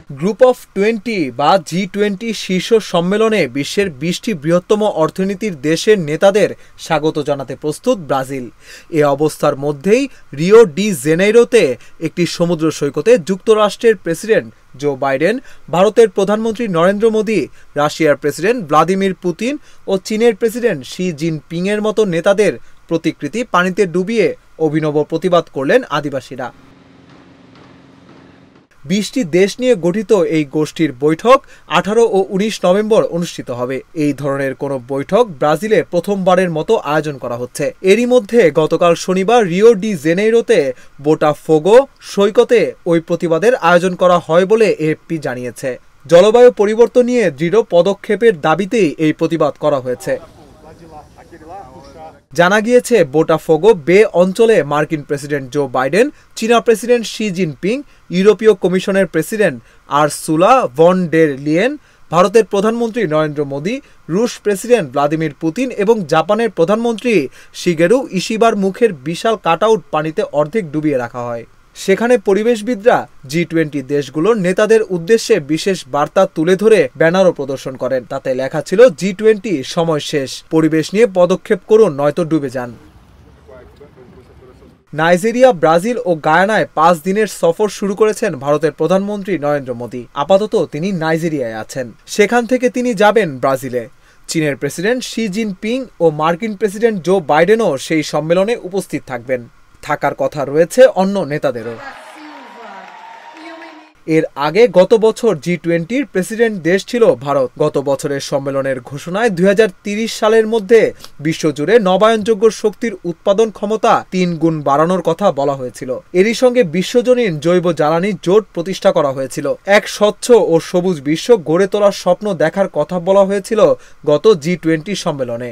Group of 20 বা G20 শীর্ষ সম্মেলনে বিশ্বের 20টি বৃহত্তম অর্থনীতির দেশের নেতাদের স্বাগত জানাতে প্রস্তুত ব্রাজিল। এ অবস্থার মধ্যেই রিও ডি জেনেইরোতে একটি সমুদ্র সৈকতে যুক্তরাষ্ট্রের প্রেসিডেন্ট জো বাইডেন, ভারতের প্রধানমন্ত্রী নরেন্দ্র মোদী, রাশিয়ার প্রেসিডেন্ট ভ্লাদিমির পুতিন ও চীনের প্রেসিডেন্ট শি জিনপিংয়ের মতো নেতাদের প্রতিকৃতি পানিতে ডুবিয়ে অভিনব প্রতিবাদ করলেন আদিবাসীরা। 20টি দেশ নিয়ে গঠিত এই গোষ্ঠীর বৈঠক 18 ও 19 নভেম্বর অনুষ্ঠিত হবে। এই ধরনের কোনো বৈঠক ব্রাজিলে প্রথমবারের মতো আয়োজন করা হচ্ছে। এরই মধ্যে গতকাল শনিবার রিও ডি জেনেইরোতে বোটাফোগো সৈকতে ওই প্রতিবাদের আয়োজন করা হয় বলে এএফপি জানিয়েছে। জলবায়ু পরিবর্তন নিয়ে দৃঢ় পদক্ষেপের দাবিতেই এই প্রতিবাদ করা হয়েছে। জানা গিয়েছে, বোটাফোগো বে অঞ্চলে মার্কিন প্রেসিডেন্ট জো বাইডেন, চীনা প্রেসিডেন্ট শি জিনপিং, ইউরোপীয় কমিশনের প্রেসিডেন্ট আরসুলা ভন ডের লিয়েন, ভারতের প্রধানমন্ত্রী নরেন্দ্র মোদী, রুশ প্রেসিডেন্ট ভ্লাদিমির পুতিন এবং জাপানের প্রধানমন্ত্রী শিগেরু ইশিবার মুখের বিশাল কাটআউট পানিতে অর্ধেক ডুবিয়ে রাখা হয়। সেখানে পরিবেশবিদরা G20 দেশগুলোর নেতাদের উদ্দেশ্যে বিশেষ বার্তা তুলে ধরে ব্যানারও প্রদর্শন করেন। তাতে লেখা ছিল, G20 সময় শেষ, পরিবেশ নিয়ে পদক্ষেপ করুন নয়তো ডুবে যান। নাইজেরিয়া, ব্রাজিল ও গায়ানায় 5 দিনের সফর শুরু করেছেন ভারতের প্রধানমন্ত্রী নরেন্দ্র মোদী। আপাতত তিনি নাইজেরিয়ায় আছেন, সেখান থেকে তিনি যাবেন ব্রাজিলে। চীনের প্রেসিডেন্ট শি জিনপিং ও মার্কিন প্রেসিডেন্ট জো বাইডেনও সেই সম্মেলনে উপস্থিত থাকবেন। থাকার কথা রয়েছে অন্য নেতাদেরও। এর আগে গত বছর G20-র প্রেসিডেন্ট দেশ ছিল ভারত। গত বছরের সম্মেলনের ঘোষণায় 2030 সালের মধ্যে বিশ্বজুড়ে নবায়নযোগ্য শক্তির উৎপাদন ক্ষমতা 3 গুণ বাড়ানোর কথা বলা হয়েছিল। এরই সঙ্গে বিশ্বজনীন জৈব জ্বালানি জোট প্রতিষ্ঠা করা হয়েছিল। এক স্বচ্ছ ও সবুজ বিশ্ব গড়ে তোলার স্বপ্ন দেখার কথা বলা হয়েছিল গত G20 সম্মেলনে।